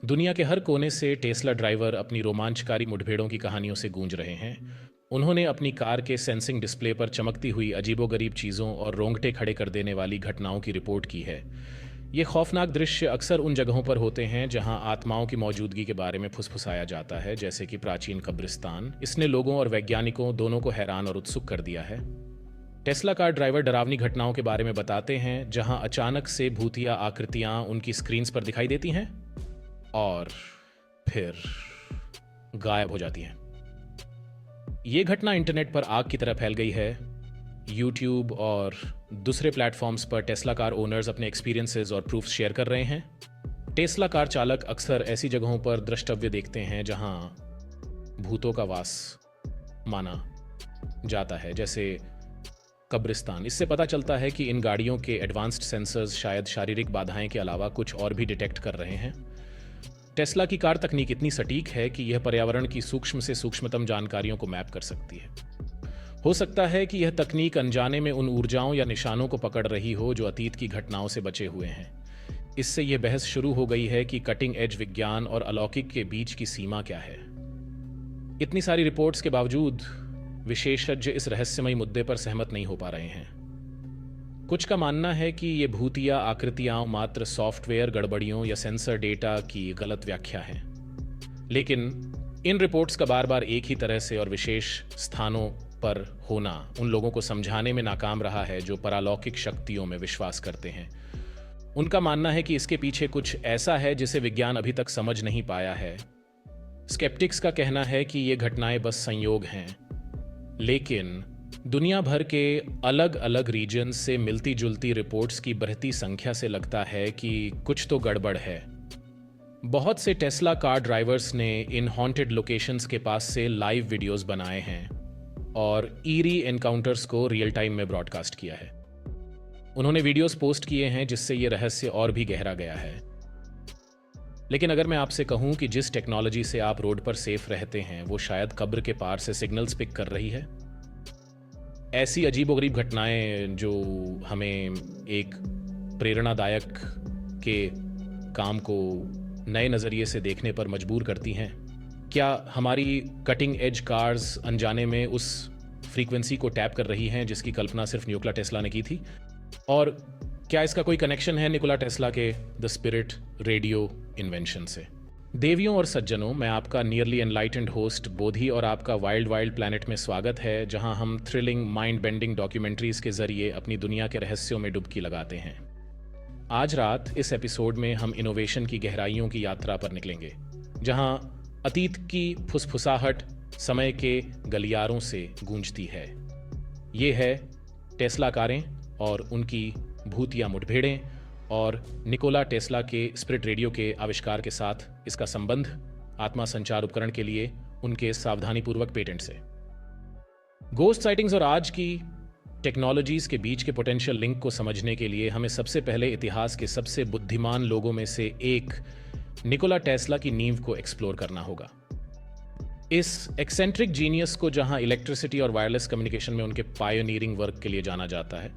दुनिया के हर कोने से टेस्ला ड्राइवर अपनी रोमांचकारी मुठभेड़ों की कहानियों से गूंज रहे हैं। उन्होंने अपनी कार के सेंसिंग डिस्प्ले पर चमकती हुई अजीबोगरीब चीज़ों और रोंगटे खड़े कर देने वाली घटनाओं की रिपोर्ट की है। ये खौफनाक दृश्य अक्सर उन जगहों पर होते हैं जहां आत्माओं की मौजूदगी के बारे में फुसफुसाया जाता है, जैसे कि प्राचीन कब्रिस्तान। इसने लोगों और वैज्ञानिकों दोनों को हैरान और उत्सुक कर दिया है। टेस्ला कार ड्राइवर डरावनी घटनाओं के बारे में बताते हैं, जहां अचानक से भूतिया आकृतियां उनकी स्क्रीन्स पर दिखाई देती हैं और फिर गायब हो जाती हैं। ये घटना इंटरनेट पर आग की तरह फैल गई है। यूट्यूब और दूसरे प्लेटफॉर्म्स पर टेस्ला कार ओनर्स अपने एक्सपीरियंसेस और प्रूफ शेयर कर रहे हैं। टेस्ला कार चालक अक्सर ऐसी जगहों पर द्रष्टव्य देखते हैं जहां भूतों का वास माना जाता है, जैसे कब्रिस्तान। इससे पता चलता है कि इन गाड़ियों के एडवांस्ड सेंसर्स शायद शारीरिक बाधाएं के अलावा कुछ और भी डिटेक्ट कर रहे हैं। टेस्ला की कार तकनीक इतनी सटीक है कि यह पर्यावरण की सूक्ष्म से सूक्ष्मतम जानकारियों को मैप कर सकती है। हो सकता है कि यह तकनीक अनजाने में उन ऊर्जाओं या निशानों को पकड़ रही हो जो अतीत की घटनाओं से बचे हुए हैं। इससे यह बहस शुरू हो गई है कि कटिंग एज विज्ञान और अलौकिक के बीच की सीमा क्या है। इतनी सारी रिपोर्ट्स के बावजूद विशेषज्ञ इस रहस्यमयी मुद्दे पर सहमत नहीं हो पा रहे हैं। कुछ का मानना है कि ये भूतिया आकृतियां मात्र सॉफ्टवेयर गड़बड़ियों या सेंसर डेटा की गलत व्याख्या है। लेकिन इन रिपोर्ट्स का बार बार एक ही तरह से और विशेष स्थानों पर होना उन लोगों को समझाने में नाकाम रहा है जो परालौकिक शक्तियों में विश्वास करते हैं। उनका मानना है कि इसके पीछे कुछ ऐसा है जिसे विज्ञान अभी तक समझ नहीं पाया है। स्केप्टिक्स का कहना है कि ये घटनाएं बस संयोग हैं, लेकिन दुनिया भर के अलग अलग रीजन्स से मिलती जुलती रिपोर्ट्स की बढ़ती संख्या से लगता है कि कुछ तो गड़बड़ है। बहुत से टेस्ला कार ड्राइवर्स ने इन हॉन्टेड लोकेशंस के पास से लाइव वीडियोस बनाए हैं और ईरी एनकाउंटर्स को रियल टाइम में ब्रॉडकास्ट किया है। उन्होंने वीडियोस पोस्ट किए हैं जिससे ये रहस्य और भी गहरा गया है। लेकिन अगर मैं आपसे कहूं कि जिस टेक्नोलॉजी से आप रोड पर सेफ रहते हैं वो शायद कब्र के पार से सिग्नल्स पिक कर रही है। ऐसी अजीबोगरीब घटनाएं जो हमें एक प्रेरणादायक के काम को नए नज़रिए से देखने पर मजबूर करती हैं। क्या हमारी कटिंग एज कार्स अनजाने में उस फ्रीक्वेंसी को टैप कर रही हैं जिसकी कल्पना सिर्फ निकोला टेस्ला ने की थी? और क्या इसका कोई कनेक्शन है निकोला टेस्ला के द स्पिरिट रेडियो इन्वेंशन से? देवियों और सज्जनों, मैं आपका नियरली एनलाइटेंड होस्ट बोधी और आपका वाइल्ड वाइल्ड प्लैनेट में स्वागत है, जहां हम थ्रिलिंग माइंड बेंडिंग डॉक्यूमेंट्रीज के जरिए अपनी दुनिया के रहस्यों में डुबकी लगाते हैं। आज रात इस एपिसोड में हम इनोवेशन की गहराइयों की यात्रा पर निकलेंगे, जहां अतीत की फुसफुसाहट समय के गलियारों से गूंजती है। ये है टेस्ला कारें और उनकी भूतिया मुठभेड़ें और निकोला टेस्ला के स्पिरिट रेडियो के आविष्कार के साथ इसका संबंध आत्मा संचार उपकरण के लिए उनके सावधानीपूर्वक पेटेंट से। गोस्ट साइटिंग्स और आज की टेक्नोलॉजीज के बीच के पोटेंशियल लिंक को समझने के लिए हमें सबसे पहले इतिहास के सबसे बुद्धिमान लोगों में से एक निकोला टेस्ला की नींव को एक्सप्लोर करना होगा। इस एक्सेंट्रिक जीनियस को जहां इलेक्ट्रिसिटी और वायरलेस कम्युनिकेशन में उनके पायोनियरिंग वर्क के लिए जाना जाता है,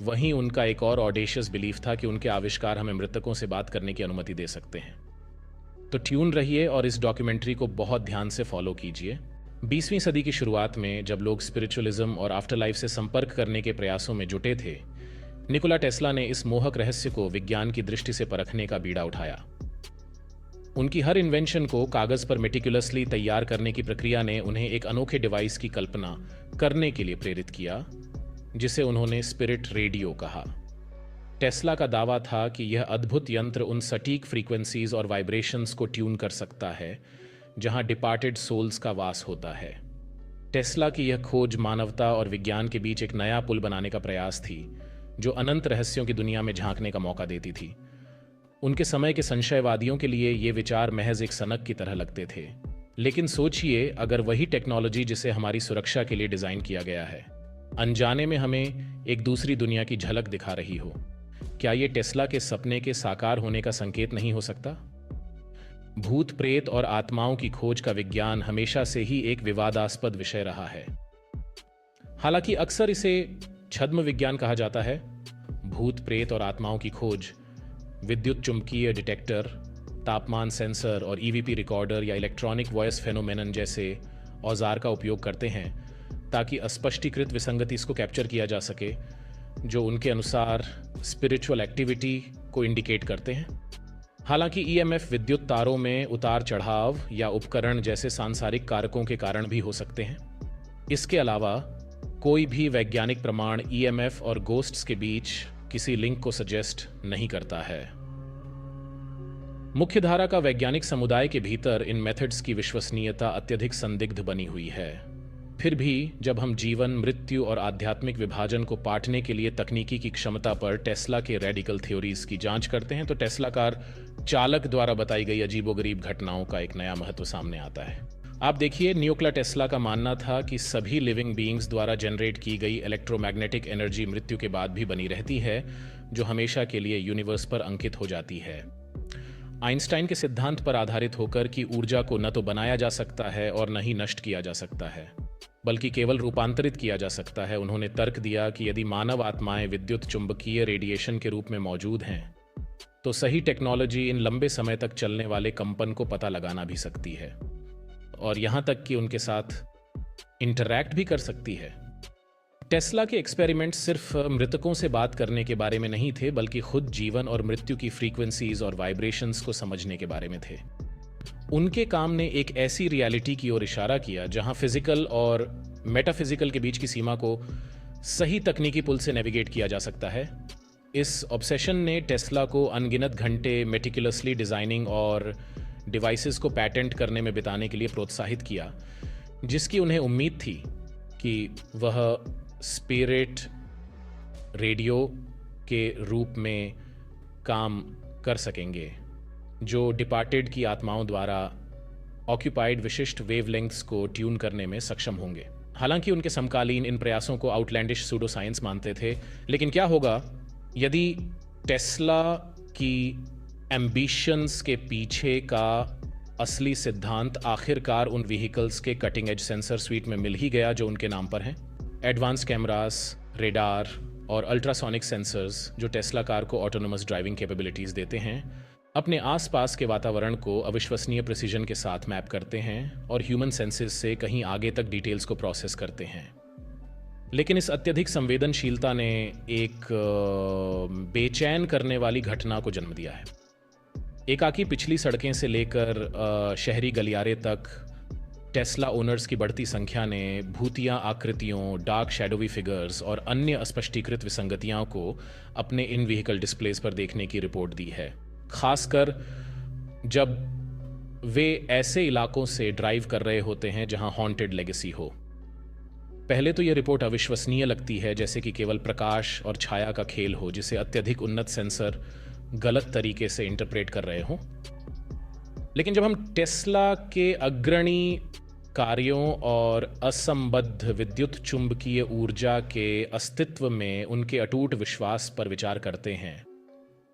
वहीं उनका एक और ऑडेशियस बिलीफ था कि उनके आविष्कार हमें मृतकों से बात करने की अनुमति दे सकते हैं। तो ट्यून रहिए और इस डॉक्यूमेंट्री को बहुत ध्यान से फॉलो कीजिए। 20वीं सदी की शुरुआत में जब लोग स्पिरिचुअलिज्म और आफ्टर लाइफ से संपर्क करने के प्रयासों में जुटे थे, निकोला टेस्ला ने इस मोहक रहस्य को विज्ञान की दृष्टि से परखने का बीड़ा उठाया। उनकी हर इन्वेंशन को कागज पर मेटिकुलसली तैयार करने की प्रक्रिया ने उन्हें एक अनोखे डिवाइस की कल्पना करने के लिए प्रेरित किया, जिसे उन्होंने स्पिरिट रेडियो कहा। टेस्ला का दावा था कि यह अद्भुत यंत्र उन सटीक फ्रीक्वेंसीज और वाइब्रेशंस को ट्यून कर सकता है जहां डिपार्टेड सोल्स का वास होता है। टेस्ला की यह खोज मानवता और विज्ञान के बीच एक नया पुल बनाने का प्रयास थी, जो अनंत रहस्यों की दुनिया में झांकने का मौका देती थी। उनके समय के संशयवादियों के लिए ये विचार महज एक सनक की तरह लगते थे। लेकिन सोचिए, अगर वही टेक्नोलॉजी जिसे हमारी सुरक्षा के लिए डिज़ाइन किया गया है अनजाने में हमें एक दूसरी दुनिया की झलक दिखा रही हो, क्या ये टेस्ला के सपने के साकार होने का संकेत नहीं हो सकता? भूत प्रेत और आत्माओं की खोज का विज्ञान हमेशा से ही एक विवादास्पद विषय रहा है। हालांकि अक्सर इसे छद्म विज्ञान कहा जाता है। भूत प्रेत और आत्माओं की खोज विद्युत चुंबकीय डिटेक्टर, तापमान सेंसर और ईवीपी रिकॉर्डर या इलेक्ट्रॉनिक वॉइस फेनोमेनन जैसे औजार का उपयोग करते हैं ताकि अस्पष्टीकृत विसंगति को कैप्चर किया जा सके, जो उनके अनुसार स्पिरिचुअल एक्टिविटी को इंडिकेट करते हैं। हालांकि ईएमएफ विद्युत तारों में उतार चढ़ाव या उपकरण जैसे सांसारिक कारकों के कारण भी हो सकते हैं। इसके अलावा कोई भी वैज्ञानिक प्रमाण ईएमएफ और गोस्ट्स के बीच किसी लिंक को सजेस्ट नहीं करता है। मुख्यधारा का वैज्ञानिक समुदाय के भीतर इन मेथड्स की विश्वसनीयता अत्यधिक संदिग्ध बनी हुई है। फिर भी जब हम जीवन, मृत्यु और आध्यात्मिक विभाजन को पाटने के लिए तकनीकी की क्षमता पर टेस्ला के रेडिकल थ्योरीज की जांच करते हैं तो टेस्ला कार चालक द्वारा बताई गई अजीबोगरीब घटनाओं का एक नया महत्व सामने आता है। आप देखिए, निकोला टेस्ला का मानना था कि सभी लिविंग बीइंग्स द्वारा जनरेट की गई इलेक्ट्रोमैग्नेटिक एनर्जी मृत्यु के बाद भी बनी रहती है, जो हमेशा के लिए यूनिवर्स पर अंकित हो जाती है। आइंस्टाइन के सिद्धांत पर आधारित होकर कि ऊर्जा को न तो बनाया जा सकता है और न ही नष्ट किया जा सकता है, बल्कि केवल रूपांतरित किया जा सकता है, उन्होंने तर्क दिया कि यदि मानव आत्माएं विद्युत चुंबकीय रेडिएशन के रूप में मौजूद हैं तो सही टेक्नोलॉजी इन लंबे समय तक चलने वाले कंपन को पता लगाना भी सकती है और यहां तक कि उनके साथ इंटरैक्ट भी कर सकती है। टेस्ला के एक्सपेरिमेंट्स सिर्फ मृतकों से बात करने के बारे में नहीं थे, बल्कि खुद जीवन और मृत्यु की फ्रीक्वेंसीज और वाइब्रेशंस को समझने के बारे में थे। उनके काम ने एक ऐसी रियलिटी की ओर इशारा किया जहां फिजिकल और मेटाफिजिकल के बीच की सीमा को सही तकनीकी पुल से नेविगेट किया जा सकता है। इस ऑब्सेशन ने टेस्ला को अनगिनत घंटे मेटिकुलसली डिजाइनिंग और डिवाइसेस को पैटेंट करने में बिताने के लिए प्रोत्साहित किया, जिसकी उन्हें उम्मीद थी कि वह स्पिरिट रेडियो के रूप में काम कर सकेंगे, जो डिपार्टेड की आत्माओं द्वारा ऑक्यूपाइड विशिष्ट वेवलेंथ्स को ट्यून करने में सक्षम होंगे। हालांकि उनके समकालीन इन प्रयासों को आउटलैंडिश सूडो साइंस मानते थे, लेकिन क्या होगा यदि टेस्ला की एम्बिशंस के पीछे का असली सिद्धांत आखिरकार उन व्हीकल्स के कटिंग एज सेंसर स्वीट में मिल ही गया जो उनके नाम पर हैं। एडवांस कैमरास, रेडार और अल्ट्रासोनिक सेंसर्स जो टेस्ला कार को ऑटोनोमस ड्राइविंग कैपेबिलिटीज देते हैं, अपने आसपास के वातावरण को अविश्वसनीय प्रिसीजन के साथ मैप करते हैं और ह्यूमन सेंसेस से कहीं आगे तक डिटेल्स को प्रोसेस करते हैं। लेकिन इस अत्यधिक संवेदनशीलता ने एक बेचैन करने वाली घटना को जन्म दिया है। एकाकी पिछली सड़कें से लेकर शहरी गलियारे तक टेस्ला ओनर्स की बढ़ती संख्या ने भूतिया आकृतियों, डार्क शैडोवी फिगर्स और अन्य अस्पष्टीकृत विसंगतियों को अपने इन व्हीकल डिस्प्लेस पर देखने की रिपोर्ट दी है, खासकर जब वे ऐसे इलाकों से ड्राइव कर रहे होते हैं जहां हॉन्टेड लेगेसी हो। पहले तो यह रिपोर्ट अविश्वसनीय लगती है, जैसे कि केवल प्रकाश और छाया का खेल हो जिसे अत्यधिक उन्नत सेंसर गलत तरीके से इंटरप्रेट कर रहे हो। लेकिन जब हम टेस्ला के अग्रणी कार्यों और असंबद्ध विद्युत चुंबकीय ऊर्जा के अस्तित्व में उनके अटूट विश्वास पर विचार करते हैं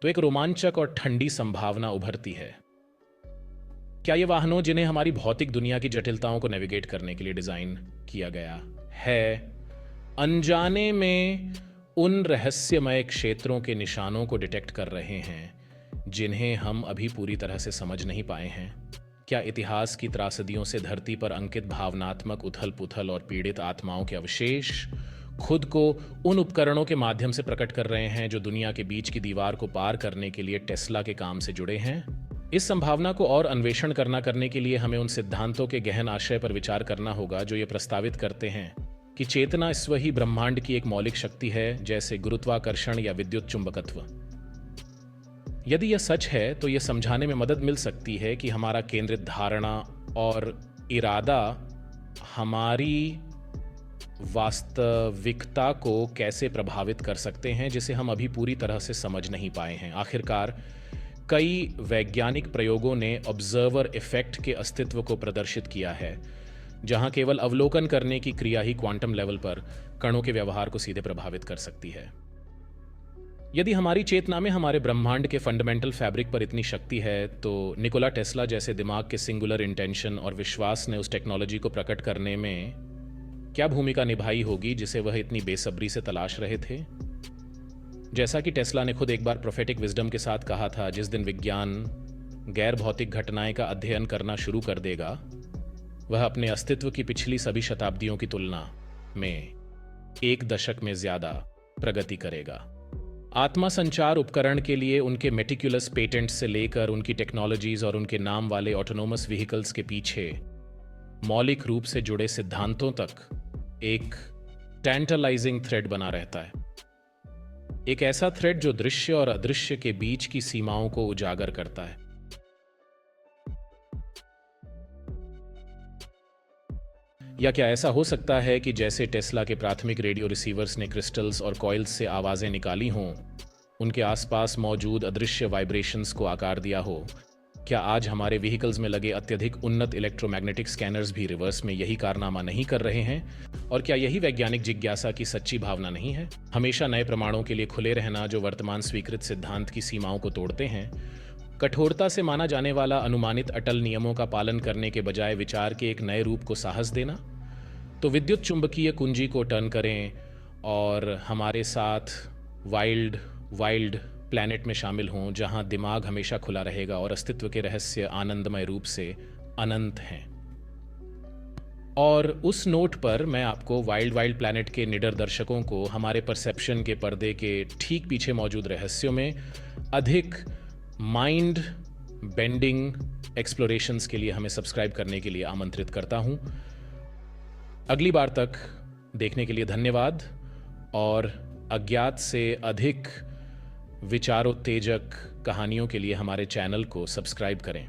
तो एक रोमांचक और ठंडी संभावना उभरती है। क्या ये वाहनों जिन्हें हमारी भौतिक दुनिया की जटिलताओं को नेविगेट करने के लिए डिजाइन किया गया है, अनजाने में उन रहस्यमय क्षेत्रों के निशानों को डिटेक्ट कर रहे हैं जिन्हें हम अभी पूरी तरह से समझ नहीं पाए हैं? क्या इतिहास की त्रासदियों से धरती पर अंकित भावनात्मक उथल पुथल और पीड़ित आत्माओं के अवशेष खुद को उन उपकरणों के माध्यम से प्रकट कर रहे हैं जो दुनिया के बीच की दीवार को पार करने के लिए टेस्ला के काम से जुड़े हैं? इस संभावना को और अन्वेषण करने के लिए हमें उन सिद्धांतों के गहन आशय पर विचार करना होगा जो ये प्रस्तावित करते हैं कि चेतना स्वयं ब्रह्मांड की एक मौलिक शक्ति है, जैसे गुरुत्वाकर्षण या विद्युत चुंबकत्व। यदि यह सच है तो यह समझाने में मदद मिल सकती है कि हमारा केंद्रित धारणा और इरादा हमारी वास्तविकता को कैसे प्रभावित कर सकते हैं, जिसे हम अभी पूरी तरह से समझ नहीं पाए हैं। आखिरकार कई वैज्ञानिक प्रयोगों ने ऑब्जर्वर इफेक्ट के अस्तित्व को प्रदर्शित किया है, जहां केवल अवलोकन करने की क्रिया ही क्वांटम लेवल पर कणों के व्यवहार को सीधे प्रभावित कर सकती है। यदि हमारी चेतना में हमारे ब्रह्मांड के फंडामेंटल फैब्रिक पर इतनी शक्ति है, तो निकोला टेस्ला जैसे दिमाग के सिंगुलर इंटेंशन और विश्वास ने उस टेक्नोलॉजी को प्रकट करने में क्या भूमिका निभाई होगी जिसे वह इतनी बेसब्री से तलाश रहे थे? जैसा कि टेस्ला ने खुद एक बार प्रोफेटिक विजडम के साथ कहा था, जिस दिन विज्ञान गैर भौतिक घटनाएं का अध्ययन करना शुरू कर देगा, वह अपने अस्तित्व की पिछली सभी शताब्दियों की तुलना में 1 दशक में ज्यादा प्रगति करेगा। आत्मा संचार उपकरण के लिए उनके मेटिकुलस पेटेंट से लेकर उनकी टेक्नोलॉजीज और उनके नाम वाले ऑटोनोमस व्हीकल्स के पीछे मौलिक रूप से जुड़े सिद्धांतों तक एक टैंटलाइजिंग थ्रेड बना रहता है। एक ऐसा थ्रेड जो दृश्य और अदृश्य के बीच की सीमाओं को उजागर करता है। या क्या ऐसा हो सकता है कि जैसे टेस्ला के प्राथमिक रेडियो रिसीवर्स ने क्रिस्टल्स और कॉइल्स से आवाजें निकाली हों, उनके आसपास मौजूद अदृश्य वाइब्रेशंस को आकार दिया हो, क्या आज हमारे व्हीकल्स में लगे अत्यधिक उन्नत इलेक्ट्रोमैग्नेटिक स्कैनर्स भी रिवर्स में यही कारनामा नहीं कर रहे हैं? और क्या यही वैज्ञानिक जिज्ञासा की सच्ची भावना नहीं है? हमेशा नए प्रमाणों के लिए खुले रहना जो वर्तमान स्वीकृत सिद्धांत की सीमाओं को तोड़ते हैं। कठोरता से माना जाने वाला अनुमानित अटल नियमों का पालन करने के बजाय विचार के एक नए रूप को साहस देना। तो विद्युत चुंबकीय कुंजी को टर्न करें और हमारे साथ वाइल्ड प्लैनेट में शामिल हों, जहां दिमाग हमेशा खुला रहेगा और अस्तित्व के रहस्य आनंदमय रूप से अनंत हैं। और उस नोट पर मैं आपको वाइल्ड प्लैनेट के निडर दर्शकों को हमारे परसेप्शन के पर्दे के ठीक पीछे मौजूद रहस्यों में अधिक माइंड बेंडिंग एक्सप्लोरेशंस के लिए हमें सब्सक्राइब करने के लिए आमंत्रित करता हूं। अगली बार तक देखने के लिए धन्यवाद और अज्ञात से अधिक विचारोत्तेजक कहानियों के लिए हमारे चैनल को सब्सक्राइब करें।